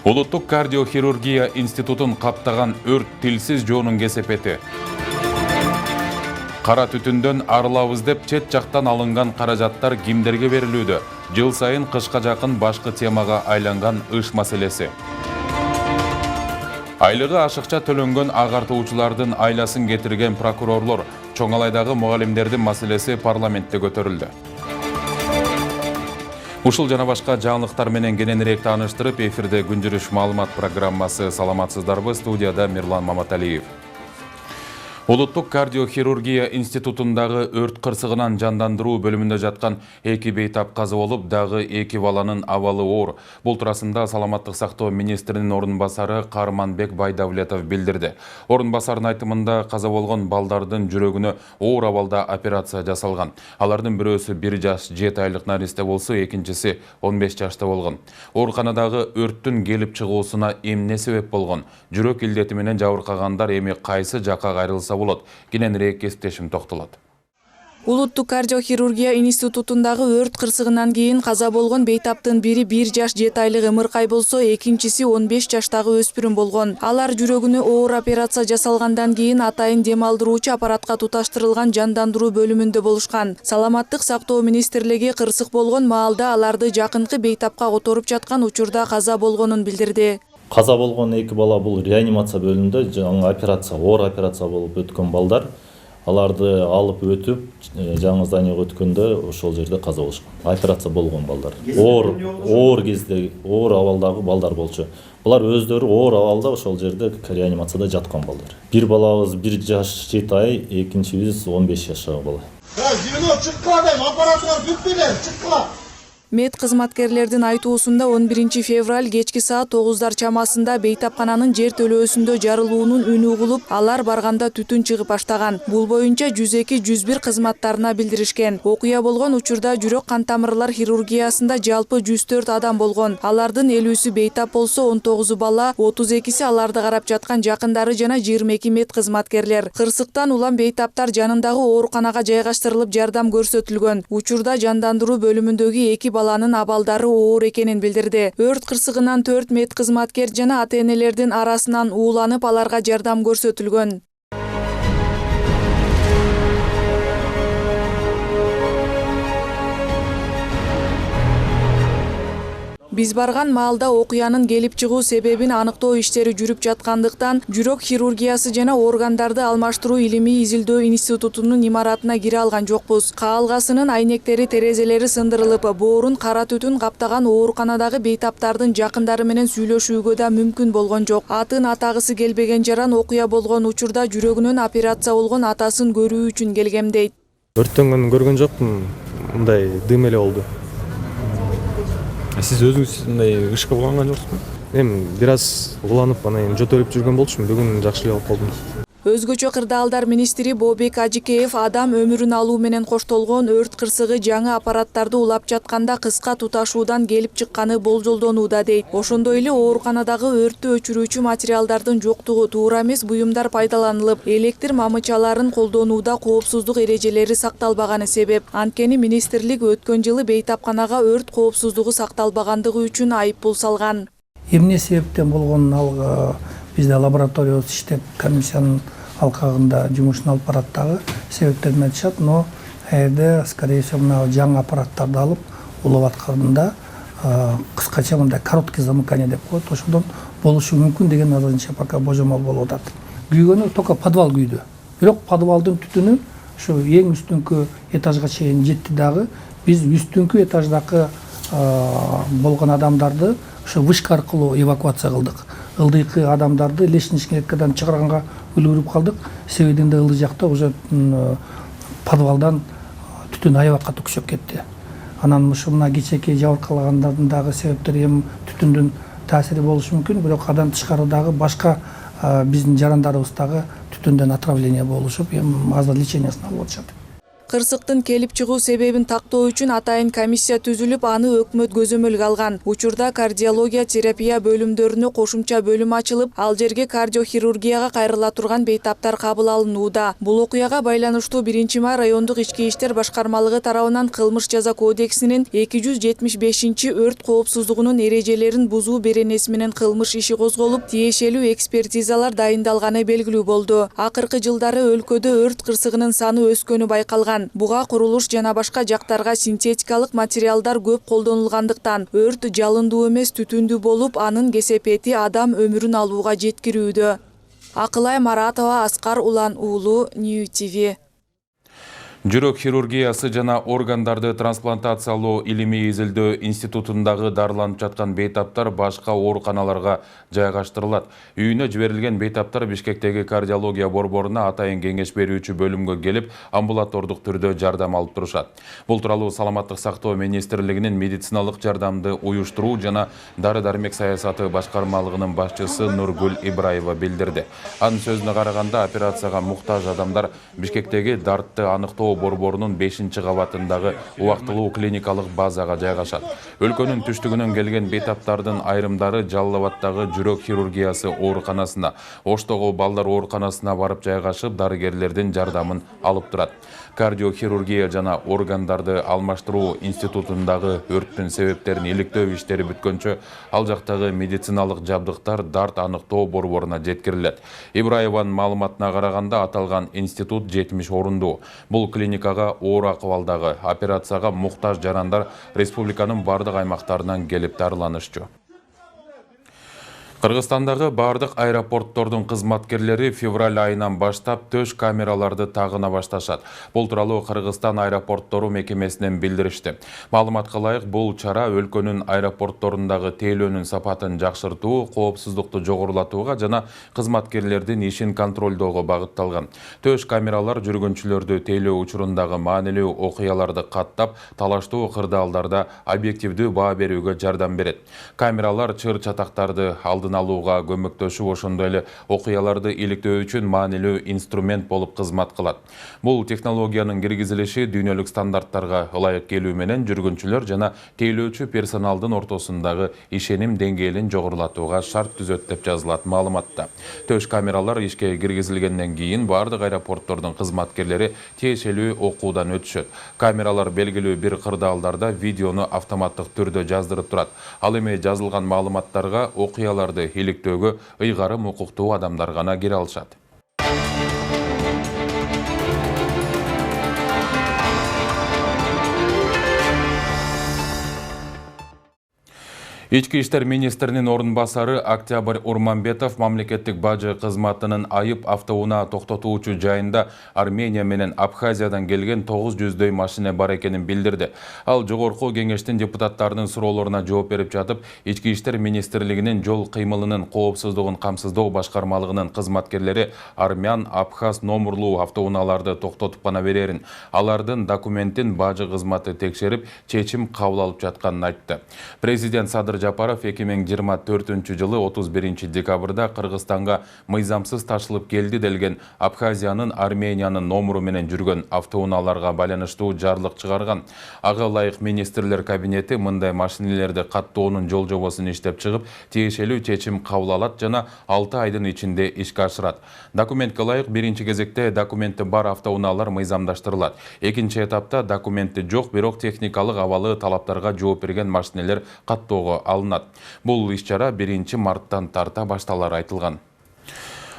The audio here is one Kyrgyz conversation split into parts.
Улуттук кардиохирургия институтун каптаган өрт тилсиз жоонун кесепети. Кара түтүндөн арылабыз деп чет жактан алынган каражаттар кимдерге берилүүдө? Жыл сайын кышка жакын башкы темага айланган ыш маселеси. Айлыгы ашыкча төлөнгөн агартуучулардын айласын кетирген прокурорлор Чоңалайдагы мугалимдердин маселеси парламентте көтөрүлдү. Ушул жана башка жаңылыктар менен кененирээк тааныштырып, эфирде күнжүрүш маалымат программасы. Саламатсыздарбы? Студияда Мирлан Маматалиев. Улуттук кардиохирургия институтундагы өрт кырсыгынан жандандыруу бөлүмүндө жаткан 2 бейтап каза болуп, дагы 2 баланын абалы оор. Бул туурасында Саламаттык сактоо министринин орун басары Карманбек Байдавлетов билдирди. Орун басарынын айтымында каза болгон балдардын жүрөгүнө оор абалда операция жасалган. Алардын бирөөсү 1 жаш 7 айлык наристе болсо, экинчиси 15 жашта болгон. Ооруканадагы өрттүн келип чыгуусуна эмне себеп болгон? Жүрөк илдети менен жабыркагандар эми кайсы жакка кайрылса болот? Кененирээк кесиптешим токтолот. Улуттук кардиохирургия институтундагы өрт кырсыгынан кийин каза болгон бейтаптын бири 1 жаш 7 айлык ымыркай болсо, экинчиси 15 жаштагы өспүрүм болгон. Алар жүрөгүнө оор операция жасалгандан кийин атайын дем алдыруучу аппаратка туташтырылган жандандыруу бөлүмүндө болушкан. Саламаттык сактоо министрлиги кырсык болгон маалда аларды жакынкы бейтапка которуп жаткан учурда каза болгонун билдирди. Каза болгон 2 бала бул реанимация бөлүмүндө жаңы операция, оор операция болуп өткөн балдар. Аларды алып өтүп, жаңы зданиеге өткөндө ошол жерде каза болушкан. Операция болгон балдар. Оор кезде, оор абалдагы балдар болчу. Булар өздөрү оор абалда ошол жерде реанимацияда жаткан балдар. Бир балабыз 1 жаш 7 ай, экинчибиз 15 жаштагы бала. Мед кызматкерлердин айтуусунда 11 февраль кечки саат 9 чамасында бейтапкананын жер төлөөсүндө жарылуунун үнү угулуп, алар барганда түтүн чыгып баштаган. Бул боюнча 102-101 кызматтарына билдиришкен. Окуя болгон учурда жүрөк кан тамырлар хирургиясында жалпы 104 адам болгон. Алардын 50-сү бейтап болсо, 19 бала, 32си аларды карап жаткан жакындары жана 22 мед кызматкерлер. Кырсыктан улам бейтаптар жанындагы ооруканага жайгаштырылып жардам көрсөтүлгөн. Учурда жандандыруу бөлүмүндөгү 2 баланын абалдары оор экенин билдирди. Өрт кырсыгынан 4 мед кызматкер жана ата-энелердин арасынан ууланып, аларга жардам көрсөтүлгөн. Биз барган маалда окуянын келип чыгуу себебин аныктоо иштери жүрүп жаткандыктан, жүрөк хирургиясы жана органдарды алмаштыруу илимий изилдөө институтунун имаратына кире алган жокпуз. Каалгасынын айнектери, терезелери сындырылып, боорун кара түтүн каптаган ооруканадагы бейтаптардын жакындары менен сүйлөшүүгө да мүмкүн болгон жок. Атын атагысы келбеген жаран окуя болгон учурда жүрөгүнөн операция болгон атасын көрүү үчүн келгем дейт. Өрттөнгөнүн көргөн жокмун, мындай дым эле болду. Сиз өзүңүз мындай ышка буланган жоксузбу? Эми бир аз уланып, анан жөтөлүп жүргөн болчумун. Бүгүн жакшы эле болуп калдым. Өзгөчө кырдаалдар министри Бообек Ажикеев адам өмүрүн алуу менен коштолгон өрт кырсыгы жаңы аппараттарды улап жатканда кыска туташуудан келип чыкканы болжолдонууда дейт. Ошондой эле ооруканадагы өрттү өчүрүүчү материалдардын жоктугу, туура эмес буюмдар пайдаланылып, электр мамычаларын колдонууда коопсуздук эрежелери сакталбаганы себеп. Анткени министрлик өткөн жылы бейтапканага өрт коопсуздугу сакталбагандыгы үчүн айыппул салган. Эмне себептен болгонун ал бизде лабораториябыз иштеп, комиссиянын алкагында жумушун алып барат дагы себептерин айтышат, но жерде скорее всего мына жаңы аппараттарды алып улап атканда кыскача мындай короткий замыкание деп коет, ошондон болушу мүмкүн деген азырынча пока божомол болуп атат. Күйгөнү только подвал күйдү. Бирок подвалдын түтүнү ушу эң үстүнкү этажга чейин жетти дагы. Биз үстүнкү этаждагы болгон адамдарды ушу вышка аркылуу эвакуация кылдык. Ылдыйкы адамдарды лестничный клеткадан чыгарганга үлгүрүп калдык. Себебинде ылдый жакта уже подвалдан түтүн аябакка түксөп кетти. Анан ушу мына кечээки жабыркалагандардын дагы себептери эми түтүндүн таасири болушу мүмкүн, бирок адан тышкары дагы башка биздин жарандарыбыз дагы түтүндөн отравление болушуп, эми азыр лечениясын алып атышат. Кырсыктын келип чыгуу себебин тактоо үчүн атайын комиссия түзүлүп, аны өкмөт көзөмөлгө алган. Учурда кардиология терапия бөлүмдөрүнө кошумча бөлүм ачылып, ал жерге кардиохирургияга кайрыла турган бейтаптар кабыл алынууда. Бул окуяга байланыштуу 1-май райондук ички иштер башкармалыгы тарабынан кылмыш жаза кодексинин 275 өрт коопсуздугунун эрежелерин бузуу беренеси менен кылмыш иши козголуп, тиешелүү экспертизалар дайындалганы белгилүү болду. Акыркы жылдары өлкөдө өрт кырсыгынын саны өскөнү байкалган. Буга курулуш жана башка жактарга синтетикалык материалдар көп колдонулгандыктан өрт жалындуу эмес түтүндүү болуп, анын кесепети адам өмүрүн алууга жеткирүүдө. Акылай Маратова, Аскар Улан уулу, Нью ТВ. Жүрөк хирургиясы жана органдарды трансплантациялоо илимий изилдөө институтундагы дарыланып жаткан бейтаптар башка ооруканаларга жайгаштырылат. Үйүнө жиберилген бейтаптар Бишкектеги кардиология борборуна атайын кеңеш берүүчү бөлүмгө келип, амбулатордук түрдө жардам алып турушат. Бул тууралуу Саламаттык сактоо министрлигинин медициналык жардамды уюштуруу жана дары-дармек саясаты башкармалыгынын башчысы Нургүл Ибраева билдирди. Анын сөзүнө караганда, операцияга муктаж адамдар Бишкектеги дартты аныктоо борборунун 5-кабатындагы убактылуу клиникалык базага жайгашат. Өлкөнүн түштүгүнөн келген бейтаптардын айрымдары Жалал Абаддагы жүрөк хирургиясы ооруканасына, Оштогу балдар ооруканасына барып жайгашып, дарыгерлердин жардамын алып турат. Кардиохирургия жана органдарды алмаштыруу институтундагы өрттүн себептерин иликтөө иштери бүткөнчө, ал жактагы медициналык жабдыктар дарт аныктоо борборуна жеткирилет. Ибраеванын маалыматына караганда, аталган институт 70 орундуу. Бул клиникага оор акыбалдагы операцияга муктаж жарандар республиканын бардык аймактарынан келип дарыланышчу. Кыргызстандагы бардык аэропорттордун кызматкерлери февраль айынан баштап төш камераларды тагына башташат. Бул тууралуу Кыргызстан аэропорттору мекемесинен билдиришти. Маалыматка ылайык, бул чара өлкөнүн аэропортторундагы тейлөөнүн сапатын жакшыртуу, коопсуздукту жогорулатууга жана кызматкерлердин ишин контролдоого багытталган. Төш камералар жүргүнчүлөрдү тейлөө учурундагы маанилүү окуяларды каттап, талаштуу кырдаалдарда объективдүү баа берүүгө жардам берет. Камералар чыр-чатактарды алууга көмөктөшүп, ошондой эле окуяларды иликтөө үчүн маанилүү инструмент болуп кызмат кылат. Бул технологиянын киргизилиши дүйнөлүк стандарттарга ылайык келүү менен жүргүнчүлөр жана тейлөөчү персоналдын ортосундагы ишеним деңгээлин жогорулатууга шарт түзөт деп жазылат маалыматта. Төш камералар ишке киргизилгенден кийин бардык аэропорттордун кызматкерлери тиешелүү окуудан өтүшөт. Камералар белгилүү бир кырдаалдарда видеону автоматтык түрдө жаздырып турат. Ал эми жазылган маалыматтарга окуяларды иликтөөгө ыйгарым укуктуу адамдар гана кире алышат. Ички иштер министринин орун басары Октябрь Урманбетов мамлекеттик бажы кызматынын айып автоунаа токтотуучу жайында Армения менен Абхазиядан келген 900дөй машина бар экенин билдирди. Ал жогорку кеңештин депутаттарынын суроолоруна жооп берип жатып, Ички иштер министрлигинин жол кыймылынын коопсуздугун камсыздоо башкармалыгынын кызматкерлери армян, абхаз номурлуу автоунааларды токтотуп гана берерин, алардын документин бажы кызматы текшерип, чечим кабыл алып жатканын айтты. Президент Садыр Жапаров 2024 жылы 31 декабрда Кыргызстанга мыйзамсыз ташылып келди делген Абхазиянын Армениянын номуру менен жүргөн автоунааларга байланыштуу жарлык чыгарган. Ага ылайык министрлер кабинети мындай машинелерди каттоонун жол жобосун иштеп чыгып, тиешелүү чечим кабыл алат жана 6 айдын ичинде ишке ашырат. Документке ылайык биринчи кезекте документи бар автоунаалар мыйзамдаштырылат. Экинчи этапта документи жок, бирок техникалык абалы талаптарга жооп берген машинелер каттоого алынат. Бул иш-чара 1 марттан тарта башталары айтылган.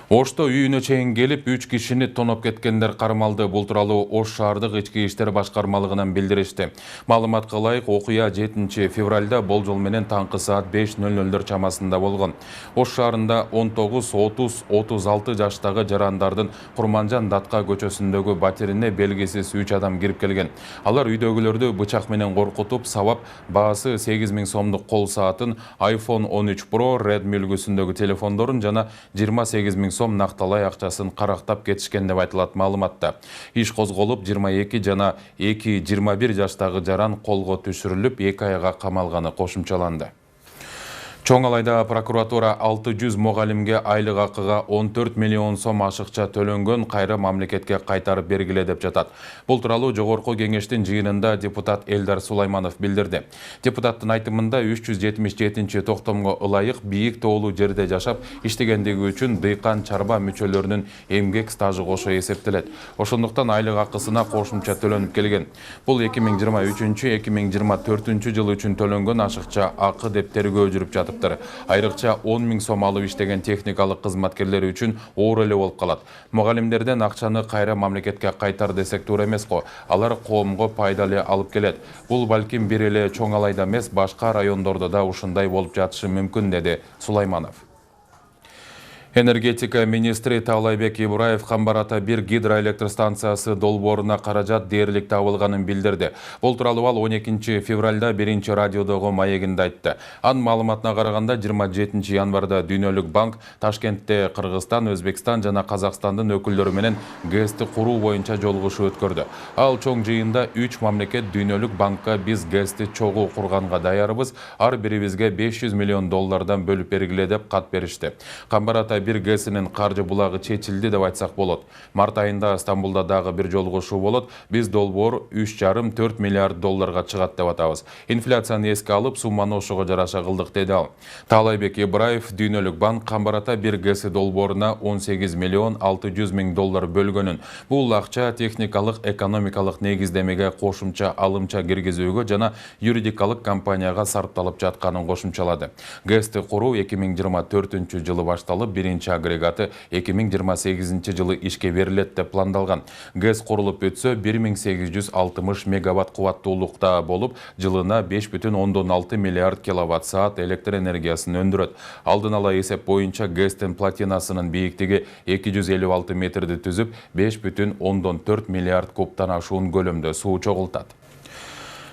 Ошто үйүнө чейин келип 3 кишини тоноп кеткендер кармалды. Бул тууралуу Ош шаардык ички иштер башкармалыгынан билдиришти. Маалыматка ылайык, окуя 7 февралда болжол менен таңкы саат 5:00 чамасында болгон. Ош шаарында 19, 30, 36 жаштагы жарандардын Курманжан Датка көчөсүндөгү батирине белгисиз 3 адам кирип келген. Алар үйдөгүлөрдү бычак менен коркутуп, сабап, баасы 8000 сомдук кол саатын, iPhone 13 Pro, Redmi үлгүсүндөгү телефондорун жана 28 сом накталай акчасын карактап кетишкен деп айтылат маалыматта. Иш козголуп, 22 жана 2-21 жаштагы жаран колго түшүрүлүп, 2 айга камалганы кошумчаланды. Чоңалайда прокуратура 600 мұғалімге айлық ақыға 14 миллион сом ашықча төлөнгөн кайра мамлекетке кайтарып бергиле деп жатат. Бұл туралы Жогорку кеңештин жыйынында депутат Элдар Сулайманов билдирди. Депутаттын айтымында 377 токтомго ылайык бийик тоолуу жерде жашап иштегендиги үчүн дыйкан чарба мүчөлөрүнүн эмгек стажы кошо эсептелет. Ошондуктан айлык акысына кошумча төлөнүп келген. Бул 2023-2024 жыл үчүн төлөнгөн ашыкча акы деп тергөө жүрүп жатат. Айрыкча 10 000 сом алып иштеген техникалык кызматкерлери үчүн оор эле болуп калат. Мугалимдерден акчаны кайра мамлекетке кайтар десек туура эмес го. Алар коомго пайдалы алып келет. Бул балким бир эле Чоңалайда эмес, башка райондордо да ушундай болуп жатышы мүмкүн, деди Сулайманов. Энергетика министри Таалайбек Ибраев Камбарата 1 гидроэлектростанциясы долбооруна каражат дээрлик табылганын билдирди. Бул тууралуу ал 12 февралда 1 радиодогу маегинде айтты. Анын маалыматына караганда 27 январда Дүйнөлүк банк Ташкентте Кыргызстан, Өзбекстан жана Казакстандын өкүлдөрү менен ГЭСти куруу боюнча жолугушуу өткөрдү. Ал чоң жыйында 3 мамлекет Дүйнөлүк банкка биз ГЭСти чогуу курганга даярбыз, ар бирибизге $500 миллион бөлүп бергиле деп кат беришти. Камбарата бир ГЭСинин каржы булагы чечилди деп айтсак болот. Март айында Стамбулда дагы бир жолугушуу болот. Биз долбоор $3,5–4 миллиард чыгат деп атабыз. Инфляцияны эске алып, сумманы ошого жараша кылдык, деди ал. Таалайбек Ибраев Дүйнөлүк банк Камбарата бир ГЭСи долбооруна $18,6 миллион бөлгөнүн. Бул акча техникалык экономикалык негиздемеге кошумча алымча киргизүүгө жана юридикалык компанияга сарпталып жатканын кошумчалады. ГЭСти куруу 2024 жылы башталып, биринчи агрегаты 2028 жылы ишке берилет деп пландалган. ГЭС курулуп өтсө 1860 мегаватт кубаттуулукта болуп, жылына 5,6 миллиард киловатт саат электр энергиясын өндүрөт. Алдын ала эсеп боюнча ГЭСтин платинасынын бийиктиги 256 метрди түзүп, 5,4 миллиард кубтан ашуун көлөмдө суу чогултат.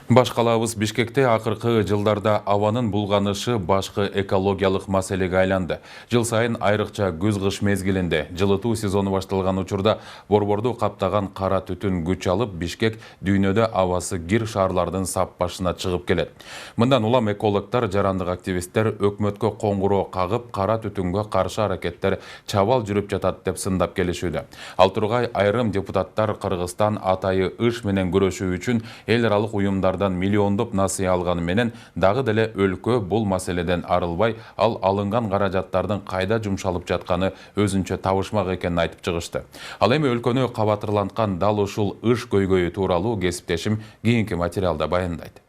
Башкалабыз Бишкекте акыркы жылдарда абанын булганышы башкы экологиялык маселеге айланды. Жыл сайын айрыкча күз-кыш мезгилинде жылытуу сезону башталган учурда борборду каптаган кара түтүн күч алып, Бишкек дүйнөдө абасы кир шаарлардын сап башына чыгып келет. Мындан улам экологдор, жарандык активисттер өкмөткө коңгуроо кагып, кара түтүнгө каршы аракеттер чабал жүрүп жатат деп сындап келишүүдө. Ал тургай айрым депутаттар Кыргызстан атайы ыш менен күрөшүү үчүн эл аралык уюмдар миллиондоп насыя алганы менен дагы деле өлкө бул маселеден арылбай, ал алынган каражаттардын кайда жумшалып жатканы өзүнчө табышмак экенин айтып чыгышты. Ал эми өлкөнү кабатырланткан дал ушул ыш көйгөйү тууралуу кесиптешим кийинки материалда баяндайт.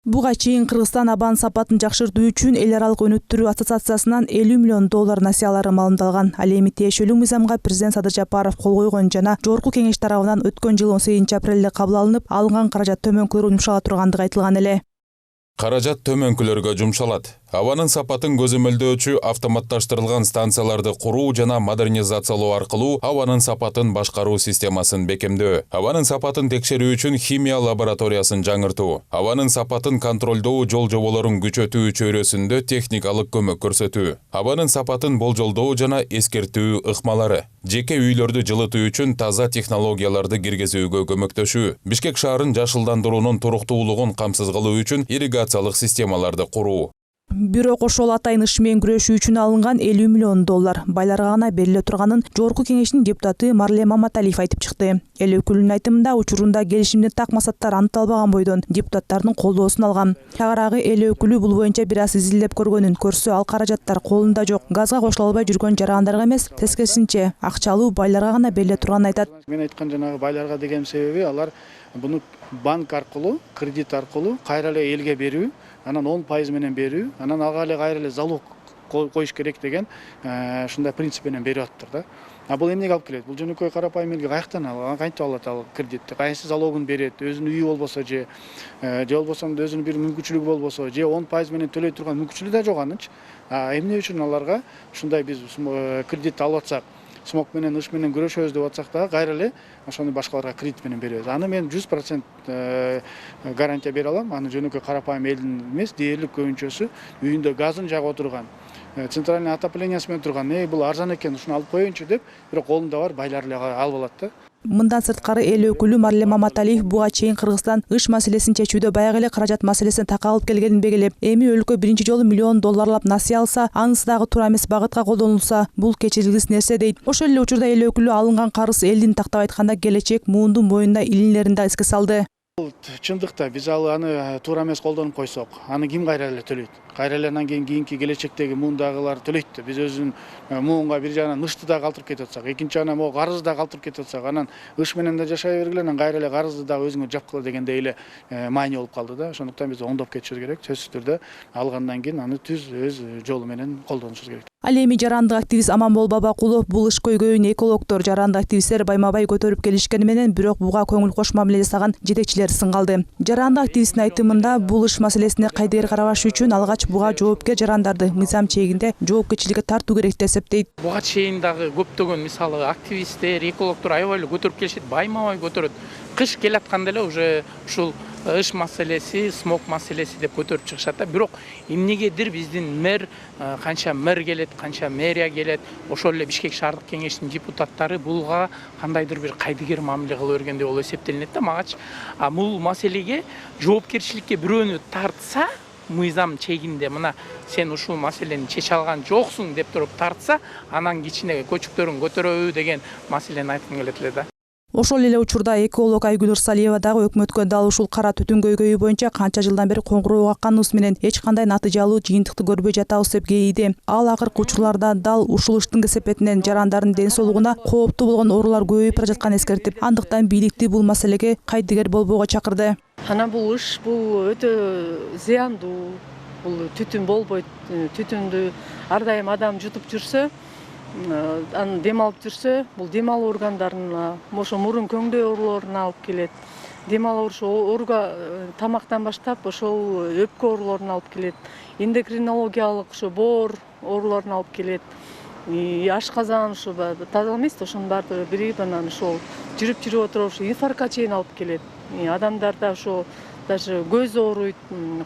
Буга чейин Кыргызстан абан сапатын жакшыртуу үчүн эл аралык өнүктүрүү ассоциациясынан $50 миллион насыялары маалымдалган. Ал эми тиешелүү мыйзамга президент Садыр Жапаров кол койгон жана Жогорку кеңеш тарабынан өткөн жыл 18 апрелде кабыл алынып, алынган каражат төмөнкүлөргө жумшала тургандыгы айтылган эле. Каражат төмөнкүлөргө жумшалат. Абанын сапатын көзөмөлдөөчү автоматташтырылган станцияларды куруу жана модернизациялоо аркылуу абанын сапатын башкаруу системасын бекемдөө. Абанын сапатын текшерүү үчүн химия лабораториясын жаңыртуу. Абанын сапатын контролдоо жол жоболорун күчөтүү чөйрөсүндө техникалык көмөк көрсөтүү. Абанын сапатын болжолдоо жана эскертүү ыкмалары. Жеке үйлөрдү жылытуу үчүн таза технологияларды киргизүүгө көмөктөшүү. Бишкек шаарын жашылдандыруунун туруктуулугун камсыз кылуу үчүн ирригациялык системаларды куруу. Бирок ошол атайын иш менен күрөшүү үчүн алынган $50 миллион байларга гана бериле турганын Жогорку кеңештин депутаты Марлен Маматалиев айтып чыкты. Эл өкүлүнүн айтымында учурунда келишимдин так максаттары аныкталбаган бойдон депутаттардын колдоосун алган. Чагырагы эл өкүлү бул боюнча бир аз изилдеп көргөнүн көрсө, ал каражаттар колунда жок. Газга кошула албай жүргөн жарандарга эмес, тескерисинче акчалуу байларга гана бериле турганын айтат. Мен айткан жанагы байларга деген себеби алар буну банк аркылуу, кредит аркылуу кайра эле элге берүү, анан 10% менен берүү, анан ага эле кайра эле залог коюш керек деген ушундай принцип менен берип атыптыр да. А бул эмнеге алып келет? Бул жөнөкөй карапайым элге каяктан кантип алат ал кредитти? Кайсы залогун берет? Өзүнүн үйү болбосо же болбосо өзүнүн бир мүмкүнчүлүгү болбосо, же 10% менен төлөй турган мүмкүнчүлүгү да жок анынчы. Эмне үчүн аларга ушундай биз кредит алып атсак, смог менен ыш менен күрөшөбүз деп атсак да, кайра эле ошону башкаларга кредит менен беребиз. Аны мен 100% гарантия бере алам. Аны жөнөкөй карапайым элдин эмес, дээрлик көбүнчөсү үйүндө газын жагып отурган, центральный отоплениясы менен турган, бул арзан экен, ушуну алып коеюнчу деп, бирок колунда бар байлар эле алып алат да. Мындан сырткары эл өкүлү Марлен Маматалиев буга чейин Кыргызстан ыш маселесин чечүүдө баягы эле каражат маселесин така алып келгенин белгилеп, эми өлкө биринчи жолу $1 миллион насыя алса, анысы дагы туура эмес багытка колдонулса, бул кечирилгис нерсе дейт. Ошол эле учурда эл өкүлү алынган карыз элдин тактап айтканда келечек муундун моюнда илинилерин да эске салды. Чындыкта биз аны туура эмес колдонуп койсок, аны ким кайра эле төлөйт? Кайра эле анан кийинки келечектеги муундагылар төлөйт. Биз өзүнүн муунга бир жагынан ышты да калтырып кетип атсак, экинчи жагынан могу карызды да калтырып кетип атсак, анан ыш менен да жашай бергиле, анан кайра эле карызды да өзүңөр жапкыла дегендей эле маани болуп калды да. Ошондуктан биз оңдоп кетишибиз керек. Сөзсүз түрдө алгандан кийин аны түз өз жолу менен колдонушубуз керек. Ал эми жарандык активист Аманбол Бабакулов бул ыш көйгөйүн экологдор, жарандык активисттер байма-бай көтөрүп келишкени менен, бирок буга көңүл кош мамиле жасаган жетекчилер сынгалды. Жарандык активисттин айтымында бул ыш маселесине кайдыгер карабаш үчүн алгач буга жоопкер жарандарды мыйзам чегинде жоопкерчиликке тартуу керек деп эсептейт. Буга чейин дагы көптөгөн мисалы активисттер, экологдор аябай эле көтөрүп келишет, байма-бай көтөрөт. Кыш келатканда эле уже ушул ыш маселеси, смог маселеси деп көтөрүп чыгышат да. Бирок эмнегедир биздин мэр, канча мэр келет, канча мэрия келет, ошол эле Бишкек шаардык кеңештин депутаттары булга кандайдыр бир кайдыгер мамиле кыла бергендей болуп эсептелинет да магачы. Бул маселеге жоопкерчиликке бирөөнү тартса, мыйзам чегинде мына сен ушул маселени чече алган жоксуң деп туруп тартса, анан кичине көчүктөрүн көтөрөбү деген маселени айткым келет эле да. Ошол эле учурда эколог Айгүл Ырсалиева дагы өкмөткө дал ушул кара түтүн көйгөйү боюнча канча жылдан бери коңгуроо какканыбыз менен эч кандай натыйжалуу жыйынтыкты көрбөй жатабыз деп кейиди. Ал акыркы учурларда дал ушул ыштын кесепетинен жарандардын ден соолугуна кооптуу болгон оорулар көбөйүп бара жатканын эскертип, андыктан бийликти бул маселеге кайдыгер болбоого чакырды. Анан бул ыш бул өтө зыяндуу. Бул түтүн болбойт. Түтүндү ар дайым адам жутуп жүрсө, аны дем алып жүрсө, бул дем алуу органдарына, ошо мурун көңдөй оорулоруна алып келет. Дем алуу тамактан баштап ошол өпкө оорулоруна алып келет. Эндокринологиялык ошо боор оорулоруна алып келет. Ашказан ошо таза эмес, ошонун баардыгы бирип анан ошол жүрүп отуруп ошо инфарктка чейин алып келет. Адамдарда ошо даже көз ооруйт,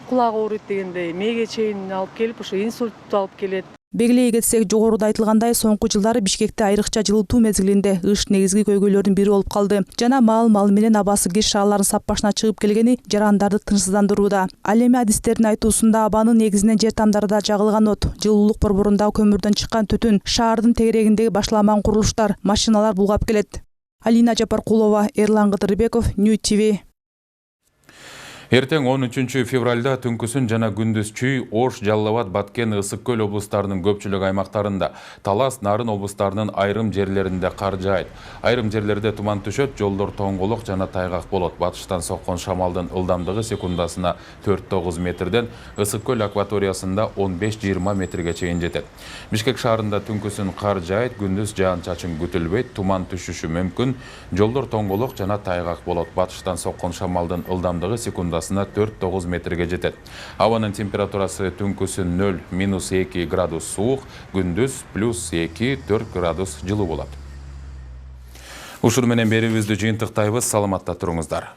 кулак ооруйт дегендей мээге чейин алып келип, ошо инсультту алып келет. Белгилей кетсек, жогоруда айтылгандай, соңку жылдары Бишкекте айрыкча жылытуу мезгилинде ыш негизги көйгөйлөрдүн бири болуп калды. Жана мал менен абасы кир шаарлардын сап башына чыгып келгени жарандарды тынчсыздандырууда. Ал эми адистердин айтуусунда абанын негизинен жер тамдарында жагылган от, жылуулук борборунда көмүрдөн чыккан түтүн, шаардын тегерегиндеги башталаман курулуштар, машиналар булгап келет. Алина Жапаркулова, Эрлан Кыдырбеков, Нью ТВ. Эртең 13 февралда түнкүсүн жана күндүз Чүй, Ош, Жалал Абад, Баткен, Ысык көл облустарынын көпчүлүк аймактарында, Талас, Нарын облустарынын айрым жерлеринде кар жаайт. Айрым жерлерде туман түшөт, жолдор тоңголук жана тайгак болот. Батыштан соккон шамалдын ылдамдыгы секундасына 4-9 метрден, Ысык көл акваториясында 15-20 метрге чейин жетет. Бишкек шаарында түнкүсүн кар жаайт, күндүз жаан-чачын күтүлбөйт, туман түшүшү мүмкүн, жолдор тоңголук жана тайгак болот. Батыштан соккон шамалдын ылдамдыгы секундасына 4-9 метрге жетет. Абанын температурасы түнкүсүн 0-2 градус суук, күндүз +2-4 градус жылуу болот. Ушуну менен берүүбүздү жыйынтыктайбыз, саламатта туруңуздар.